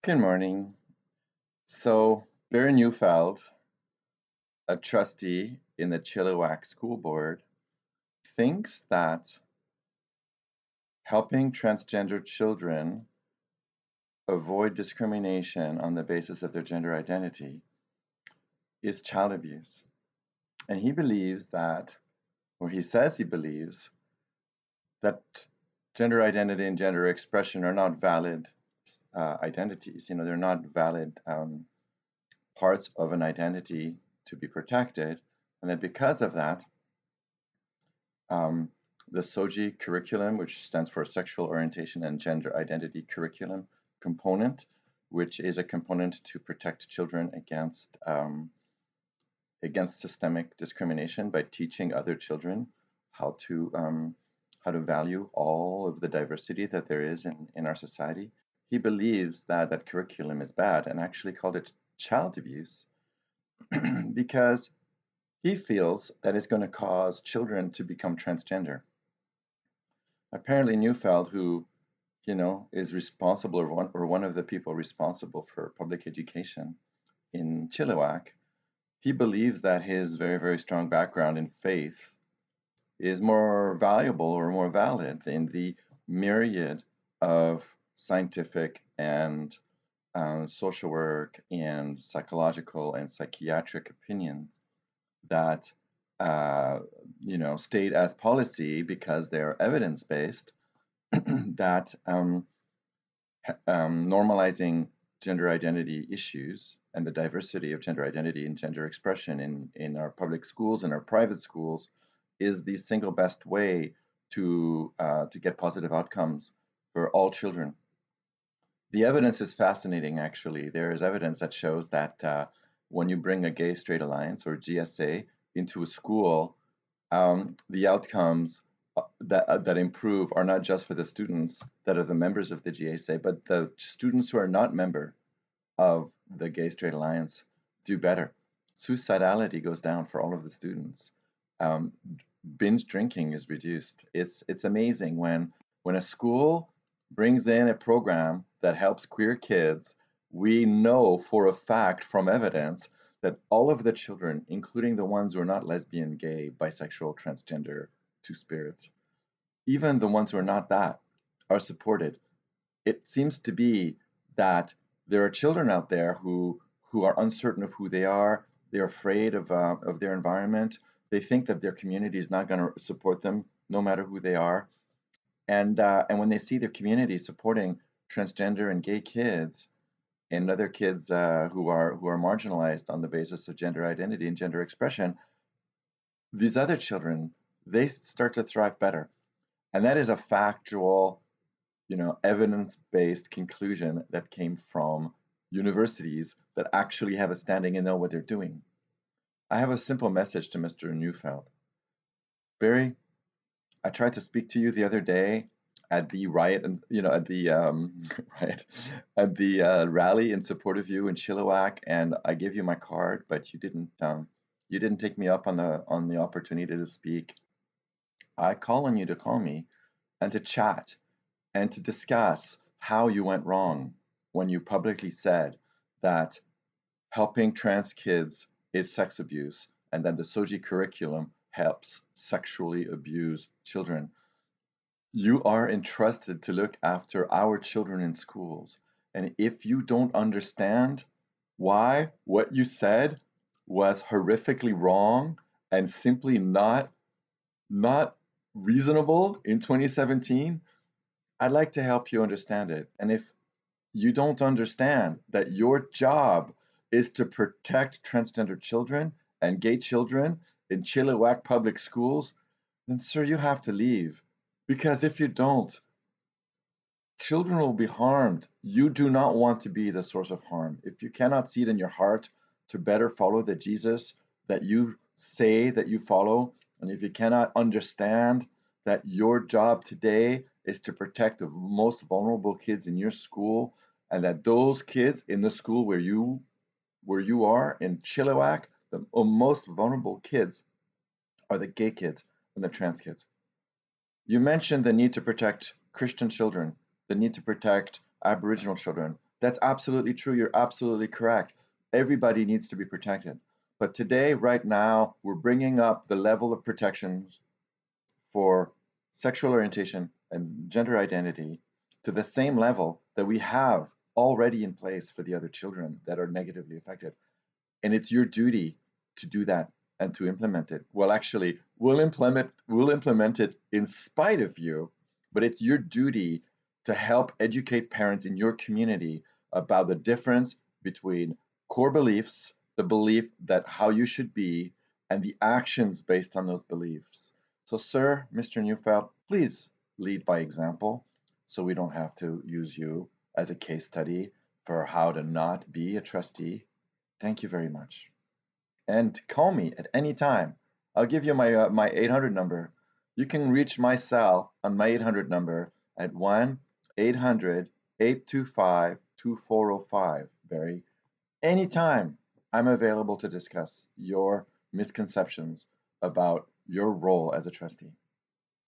Good morning. So, Barry Neufeld, a trustee in the Chilliwack School Board, thinks that helping transgender children avoid discrimination on the basis of their gender identity is child abuse. And he believes that, or he says he believes, that gender identity and gender expression are not valid identities. They're not valid parts of an identity to be protected, and that because of that, the SOGI curriculum, which stands for Sexual Orientation and Gender Identity Curriculum component, which is a component to protect children against systemic discrimination by teaching other children how to value all of the diversity that there is in our society. He believes that that curriculum is bad and actually called it child abuse because he feels that it's going to cause children to become transgender. Apparently, Neufeld, who is responsible or one of the people responsible for public education in Chilliwack, he believes that his very, very strong background in faith is more valuable or more valid than the myriad of scientific and social work and psychological and psychiatric opinions that state as policy because they're evidence-based that normalizing gender identity issues and the diversity of gender identity and gender expression in our public schools and our private schools is the single best way to get positive outcomes for all children. The evidence is fascinating, actually. There is evidence that shows that when you bring a gay-straight alliance or GSA into a school, the outcomes that improve are not just for the students that are the members of the GSA, but the students who are not member of the gay-straight alliance do better. Suicidality goes down for all of the students. Binge drinking is reduced. It's amazing when a school brings in a program that helps queer kids. We know for a fact from evidence that all of the children, including the ones who are not lesbian, gay, bisexual, transgender, two-spirit, even the ones who are not that, are supported. It seems to be that there are children out there who are uncertain of who they are. They're afraid of their environment. They think that their community is not going to support them, no matter who they are. And when they see their community supporting transgender and gay kids and other kids who are marginalized on the basis of gender identity and gender expression, these other children, they start to thrive better. And that is a factual, evidence-based conclusion that came from universities that actually have a standing and know what they're doing. I have a simple message to Mr. Neufeld. Barry, I tried to speak to you the other day at the riot and at the rally in support of you in Chilliwack, and I gave you my card, but you didn't take me up on the opportunity to speak. I call on you to call me and to chat and to discuss how you went wrong when you publicly said that helping trans kids is sex abuse and that the SOGI curriculum helps sexually abuse children. You are entrusted to look after our children in schools. And if you don't understand why what you said was horrifically wrong and simply not reasonable in 2017, I'd like to help you understand it. And if you don't understand that your job is to protect transgender children and gay children in Chilliwack public schools, then sir, you have to leave. Because if you don't, children will be harmed. You do not want to be the source of harm. If you cannot see it in your heart to better follow the Jesus that you say that you follow, and if you cannot understand that your job today is to protect the most vulnerable kids in your school, and that those kids in the school where you are in Chilliwack, the most vulnerable kids are the gay kids and the trans kids. You mentioned the need to protect Christian children, the need to protect Aboriginal children, That's absolutely true. You're absolutely correct. Everybody needs to be protected. But today, right now, we're bringing up the level of protections for sexual orientation and gender identity to the same level that we have already in place for the other children that are negatively affected. And it's your duty to do that and to implement it. Well, actually, we'll implement it in spite of you, but it's your duty to help educate parents in your community about the difference between core beliefs, the belief that how you should be, and the actions based on those beliefs. So, sir, Mr. Neufeld, please lead by example so we don't have to use you as a case study for how to not be a trustee. Thank you very much. And call me at any time. I'll give you my 800 number. You can reach my cell on my 800 number at 1-800-825-2405. Barry, anytime I'm available to discuss your misconceptions about your role as a trustee.